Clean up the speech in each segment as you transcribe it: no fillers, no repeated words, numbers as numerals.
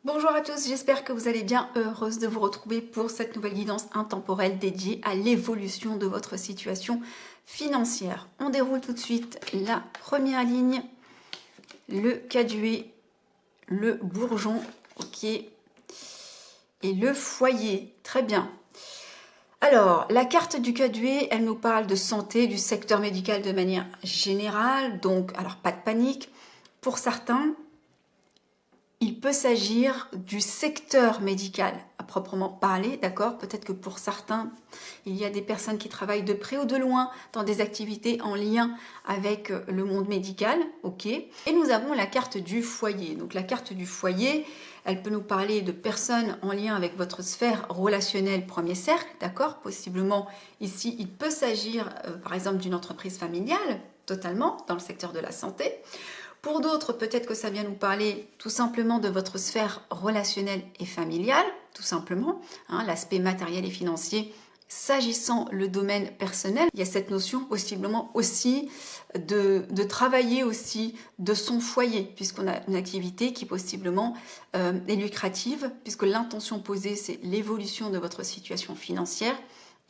Bonjour à tous, j'espère que vous allez bien, heureuse de vous retrouver pour cette nouvelle guidance intemporelle dédiée à l'évolution de votre situation financière. On déroule tout de suite la première ligne, le caduet, le bourgeon, ok, et le foyer, très bien. Alors, la carte du caduet, elle nous parle de santé, du secteur médical de manière générale, donc, alors pas de panique, pour certains, il peut s'agir du secteur médical à proprement parler, d'accord? Peut-être que pour certains, il y a des personnes qui travaillent de près ou de loin dans des activités en lien avec le monde médical, ok? Et nous avons la carte du foyer. Donc la carte du foyer, elle peut nous parler de personnes en lien avec votre sphère relationnelle premier cercle, d'accord? Possiblement ici, il peut s'agir par exemple d'une entreprise familiale, totalement, dans le secteur de la santé. Pour d'autres, peut-être que ça vient nous parler tout simplement de votre sphère relationnelle et familiale, tout simplement, hein, l'aspect matériel et financier. S'agissant le domaine personnel, il y a cette notion possiblement aussi de travailler aussi de son foyer, puisqu'on a une activité qui possiblement est lucrative, puisque l'intention posée, c'est l'évolution de votre situation financière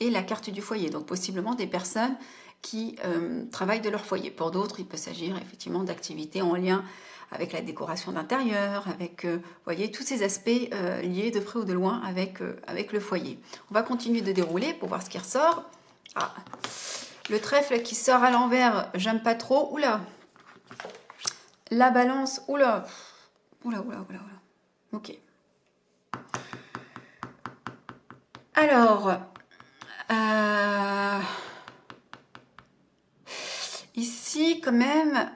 et la carte du foyer. Donc possiblement des personnes qui travaillent de leur foyer. Pour d'autres, il peut s'agir effectivement d'activités en lien avec la décoration d'intérieur, avec, vous voyez, tous ces aspects liés de près ou de loin avec, avec le foyer. On va continuer de dérouler pour voir ce qui ressort. Ah, le trèfle qui sort à l'envers, j'aime pas trop. Oula, la balance, oula, oula, oula, oula, oula. Ok. Alors, ici, quand même,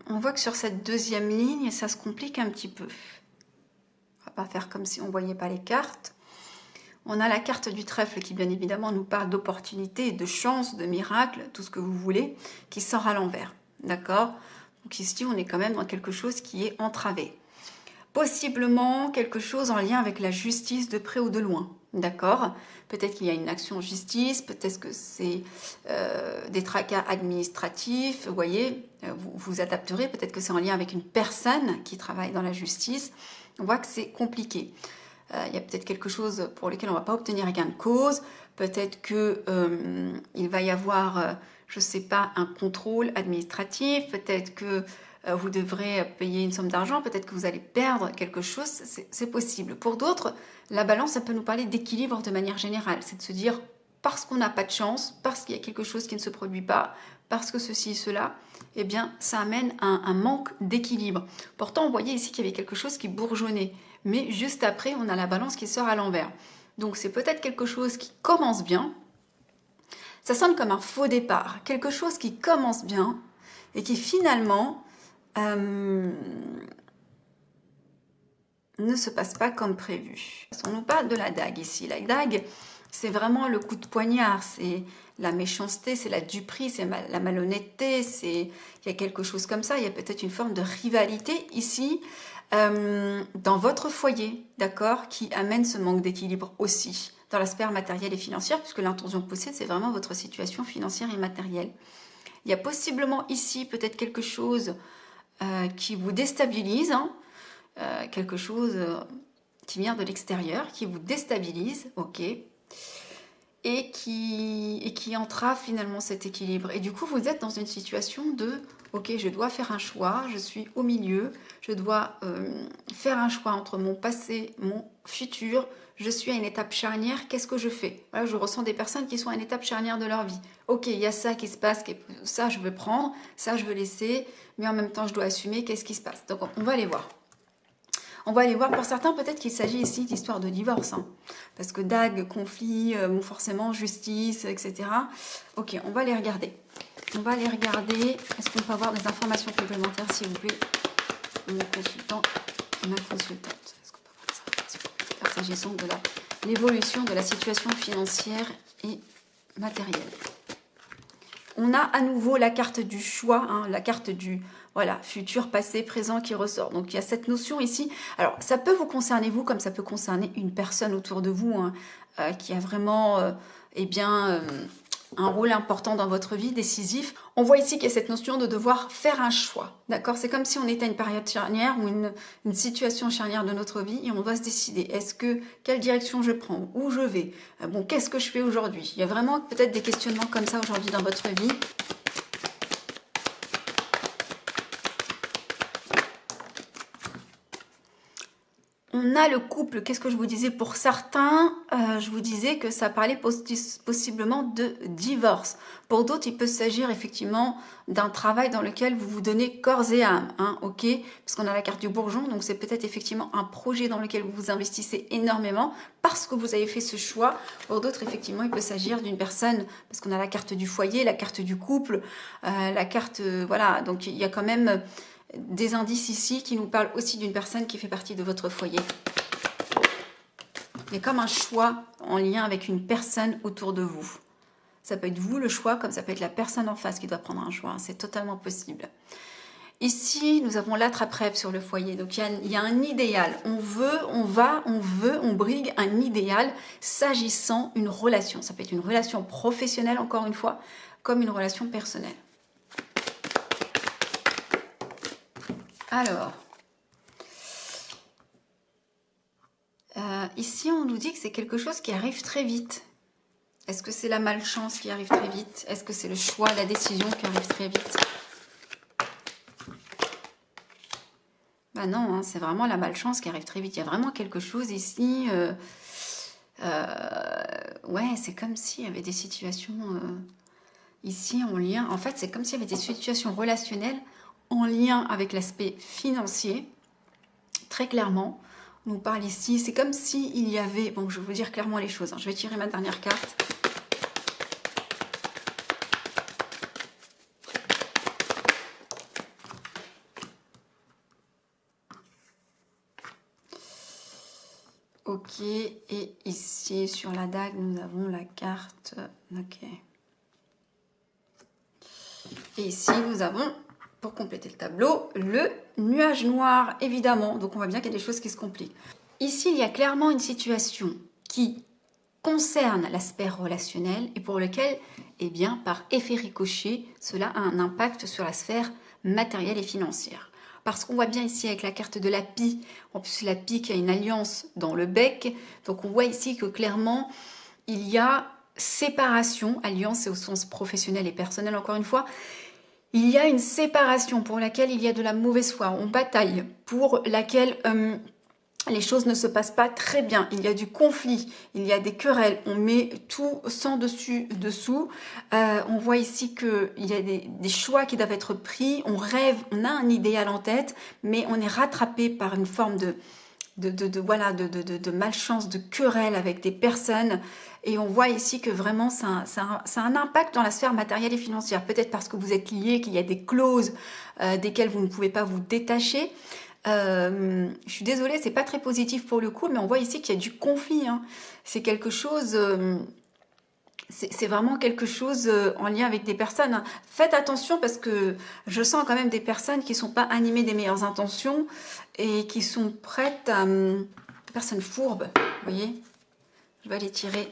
on voit que sur cette deuxième ligne, ça se complique un petit peu. On va pas faire comme si on ne voyait pas les cartes. On a la carte du trèfle qui, bien évidemment, nous parle d'opportunités, de chance, de miracles, tout ce que vous voulez, qui sort à l'envers. D'accord? Donc ici, on est quand même dans quelque chose qui est entravé. Possiblement quelque chose en lien avec la justice de près ou de loin. D'accord? Peut-être qu'il y a une action en justice, peut-être que c'est des tracas administratifs, vous voyez, vous vous adapterez, peut-être que c'est en lien avec une personne qui travaille dans la justice. On voit que c'est compliqué. Il y a peut-être quelque chose pour lequel on ne va pas obtenir gain de cause, peut-être qu'il va y avoir, je ne sais pas, un contrôle administratif, peut-être que vous devrez payer une somme d'argent, peut-être que vous allez perdre quelque chose, c'est possible. Pour d'autres, la balance, ça peut nous parler d'équilibre de manière générale, c'est de se dire, parce qu'on n'a pas de chance, parce qu'il y a quelque chose qui ne se produit pas, parce que ceci, cela, eh bien, ça amène un manque d'équilibre. Pourtant, on voyait ici qu'il y avait quelque chose qui bourgeonnait, mais juste après, on a la balance qui sort à l'envers. Donc, c'est peut-être quelque chose qui commence bien, ça sonne comme un faux départ, quelque chose qui commence bien, et qui finalement ne se passe pas comme prévu. On nous parle de la dague ici. La dague, c'est vraiment le coup de poignard, c'est la méchanceté, c'est la duperie, c'est la malhonnêteté, il y a quelque chose comme ça, il y a peut-être une forme de rivalité ici dans votre foyer, d'accord, qui amène ce manque d'équilibre aussi dans la sphère matérielle et financière, puisque l'intention possède, c'est vraiment votre situation financière et matérielle. Il y a possiblement ici peut-être quelque chose qui vous déstabilise, hein, quelque chose qui vient de l'extérieur, qui vous déstabilise, ok, et qui entrave finalement cet équilibre. Et du coup, vous êtes dans une situation de, ok, je dois faire un choix, je suis au milieu, je dois faire un choix entre mon passé, mon futur, je suis à une étape charnière, qu'est-ce que je fais? Voilà, je ressens des personnes qui sont à une étape charnière de leur vie. Ok, il y a ça qui se passe, ça je veux prendre, ça je veux laisser, mais en même temps je dois assumer, qu'est-ce qui se passe? Donc on va aller voir. On va aller voir, pour certains, peut-être qu'il s'agit ici d'histoire de divorce. Hein, parce que dague, conflit, forcément, justice, etc. Ok, on va les regarder. On va les regarder. Est-ce qu'on peut avoir des informations complémentaires, s'il vous plaît? Mon consultant, ma consultante. Est-ce qu'on peut avoir des informations complémentaires s'agissant de l'évolution de la situation financière et matérielle? On a à nouveau la carte du choix, hein, la carte du voilà, futur, passé, présent qui ressort. Donc il y a cette notion ici. Alors ça peut vous concerner vous, comme ça peut concerner une personne autour de vous hein, qui a vraiment, eh bien, un rôle important dans votre vie, décisif. On voit ici qu'il y a cette notion de devoir faire un choix, d'accord? C'est comme si on était à une période charnière ou une situation charnière de notre vie et on doit se décider. Quelle direction je prends? Où je vais? Bon, qu'est-ce que je fais aujourd'hui? Il y a vraiment peut-être des questionnements comme ça aujourd'hui dans votre vie. On a le couple, qu'est-ce que je vous disais? Pour certains, je vous disais que ça parlait possiblement de divorce. Pour d'autres, il peut s'agir effectivement d'un travail dans lequel vous vous donnez corps et âme, hein, ok? Parce qu'on a la carte du bourgeon, donc c'est peut-être effectivement un projet dans lequel vous vous investissez énormément parce que vous avez fait ce choix. Pour d'autres, effectivement, il peut s'agir d'une personne, parce qu'on a la carte du foyer, la carte du couple, la carte, voilà, donc il y a quand même des indices ici qui nous parlent aussi d'une personne qui fait partie de votre foyer. Il y a comme un choix en lien avec une personne autour de vous. Ça peut être vous le choix, comme ça peut être la personne en face qui doit prendre un choix. C'est totalement possible. Ici, nous avons l'attrape-rêve sur le foyer. Donc, il y a un idéal. On brigue un idéal s'agissant d'une relation. Ça peut être une relation professionnelle, encore une fois, comme une relation personnelle. Alors, ici, on nous dit que c'est quelque chose qui arrive très vite. Est-ce que c'est la malchance qui arrive très vite? Est-ce que c'est le choix, la décision qui arrive très vite? Ben non, hein, c'est vraiment la malchance qui arrive très vite. Il y a vraiment quelque chose ici. Ouais, c'est comme s'il y avait des situations ici en lien. En fait, c'est comme s'il y avait des situations relationnelles en lien avec l'aspect financier, très clairement. On nous parle ici, c'est comme s'il y avait... Bon, je vais vous dire clairement les choses, hein. Je vais tirer ma dernière carte. Ok, et ici, sur la dague, nous avons la carte... Ok. Et ici, nous avons... Pour compléter le tableau, le nuage noir, évidemment. Donc, on voit bien qu'il y a des choses qui se compliquent. Ici, il y a clairement une situation qui concerne l'aspect relationnel et pour lequel, eh bien, par effet ricochet, cela a un impact sur la sphère matérielle et financière. Parce qu'on voit bien ici avec la carte de la pie, en plus la pie qui a une alliance dans le bec. Donc, on voit ici que clairement, il y a séparation, alliance c'est au sens professionnel et personnel encore une fois. Il y a une séparation pour laquelle il y a de la mauvaise foi, on bataille, pour laquelle les choses ne se passent pas très bien. Il y a du conflit, il y a des querelles, on met tout sans dessus, dessous. On voit ici qu'il y a des choix qui doivent être pris, on rêve, on a un idéal en tête, mais on est rattrapé par une forme de malchance, de querelle avec des personnes. Et on voit ici que vraiment, ça a un impact dans la sphère matérielle et financière. Peut-être parce que vous êtes liés, qu'il y a des clauses desquelles vous ne pouvez pas vous détacher. Je suis désolée, c'est pas très positif pour le coup, mais on voit ici qu'il y a du conflit. Hein. C'est quelque chose... c'est vraiment quelque chose en lien avec des personnes. Hein. Faites attention parce que je sens quand même des personnes qui ne sont pas animées des meilleures intentions et qui sont prêtes à... personnes fourbes, vous voyez. Je vais aller tirer.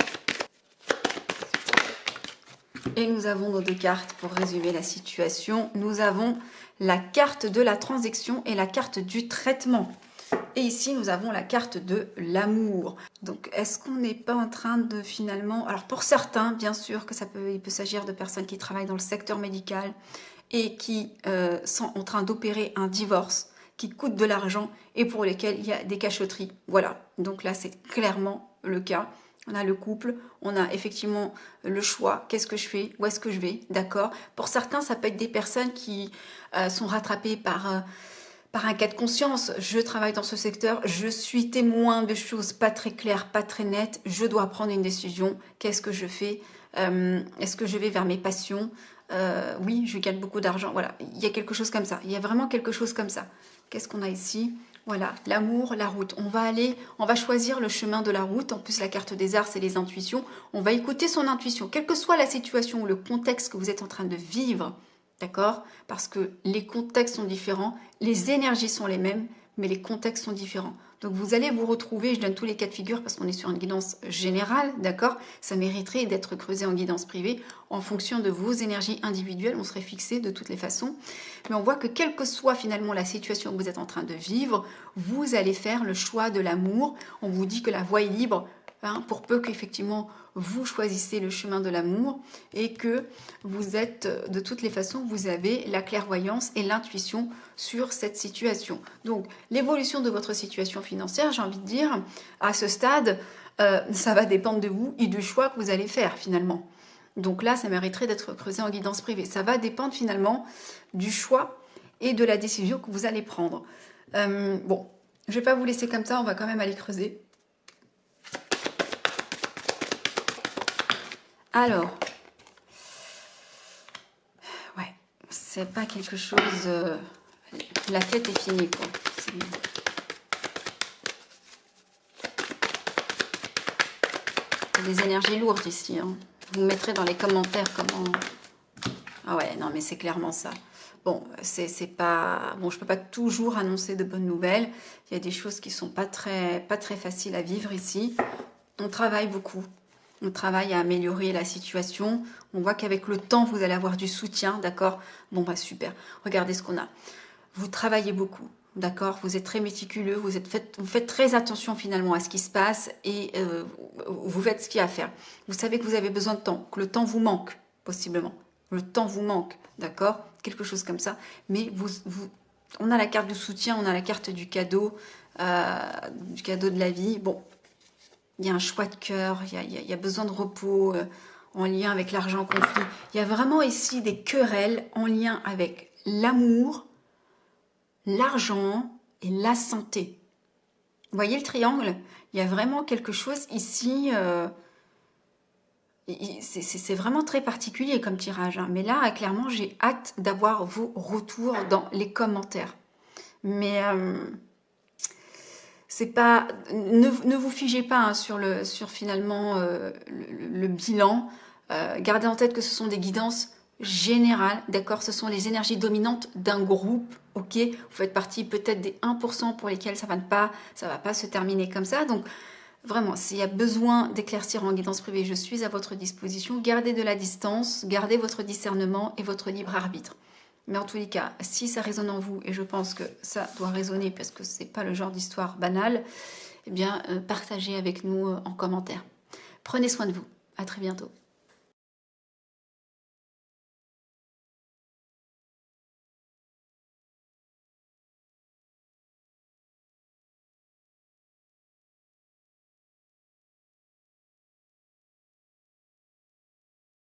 Et nous avons nos deux cartes pour résumer la situation. Nous avons la carte de la transaction et la carte du traitement. Et ici, nous avons la carte de l'amour. Donc, est-ce qu'on n'est pas en train de finalement... Alors, pour certains, bien sûr, que il peut s'agir de personnes qui travaillent dans le secteur médical et qui sont en train d'opérer un divorce qui coûte de l'argent et pour lesquels il y a des cachotteries. Voilà. Donc là, c'est clairement le cas. On a le couple, on a effectivement le choix. Qu'est-ce que je fais? Où est-ce que je vais? D'accord. Pour certains, ça peut être des personnes qui sont rattrapées par un cas de conscience. Je travaille dans ce secteur, je suis témoin de choses pas très claires, pas très nettes. Je dois prendre une décision. Qu'est-ce que je fais? Est-ce que je vais vers mes passions? Oui, je gagne beaucoup d'argent. Voilà, il y a quelque chose comme ça. Il y a vraiment quelque chose comme ça. Qu'est-ce qu'on a ici? Voilà, l'amour, la route. On va choisir le chemin de la route. En plus, la carte des arts, c'est les intuitions. On va écouter son intuition. Quelle que soit la situation ou le contexte que vous êtes en train de vivre, d'accord? Parce que les contextes sont différents, les énergies sont les mêmes, mais les contextes sont différents. Donc vous allez vous retrouver, je donne tous les cas de figure parce qu'on est sur une guidance générale, d'accord? Ça mériterait d'être creusé en guidance privée en fonction de vos énergies individuelles, on serait fixé de toutes les façons. Mais on voit que quelle que soit finalement la situation que vous êtes en train de vivre, vous allez faire le choix de l'amour. On vous dit que la voie est libre, hein, pour peu qu'effectivement vous choisissez le chemin de l'amour et que vous êtes, de toutes les façons, vous avez la clairvoyance et l'intuition sur cette situation. Donc, l'évolution de votre situation financière, j'ai envie de dire, à ce stade, ça va dépendre de vous et du choix que vous allez faire finalement. Donc là, ça mériterait d'être creusé en guidance privée. Ça va dépendre finalement du choix et de la décision que vous allez prendre. Bon, je ne vais pas vous laisser comme ça, on va quand même aller creuser. Alors, ouais, c'est pas quelque chose... la fête est finie, quoi. C'est des énergies lourdes ici, hein. Vous me mettrez dans les commentaires comment... Ah ouais, non, mais c'est clairement ça. Bon, c'est pas... Bon, je peux pas toujours annoncer de bonnes nouvelles. Il y a des choses qui sont pas très faciles à vivre ici. On travaille beaucoup. On travaille à améliorer la situation. On voit qu'avec le temps, vous allez avoir du soutien, d'accord? Bon, bah super. Regardez ce qu'on a. Vous travaillez beaucoup, d'accord? Vous êtes très méticuleux, vous faites très attention finalement à ce qui se passe et vous faites ce qu'il y a à faire. Vous savez que vous avez besoin de temps, que le temps vous manque, possiblement. Le temps vous manque, d'accord? Quelque chose comme ça. Mais on a la carte du soutien, on a la carte du cadeau de la vie. Bon. Il y a un choix de cœur, il y a besoin de repos en lien avec l'argent conflit. Il y a vraiment ici des querelles en lien avec l'amour, l'argent et la santé. Vous voyez le triangle? Il y a vraiment quelque chose ici, c'est vraiment très particulier comme tirage. Hein. Mais là, clairement, j'ai hâte d'avoir vos retours dans les commentaires. Mais... c'est pas, ne vous figez pas hein, sur finalement le bilan. Gardez en tête que ce sont des guidances générales, d'accord? Ce sont les énergies dominantes d'un groupe, ok? Vous faites partie peut-être des 1% pour lesquels ça va pas se terminer comme ça. Donc vraiment, s'il y a besoin d'éclaircir en guidance privée, je suis à votre disposition. Gardez de la distance, gardez votre discernement et votre libre arbitre. Mais en tous les cas, si ça résonne en vous, et je pense que ça doit résonner parce que c'est pas le genre d'histoire banale, eh bien, partagez avec nous en commentaire. Prenez soin de vous. À très bientôt.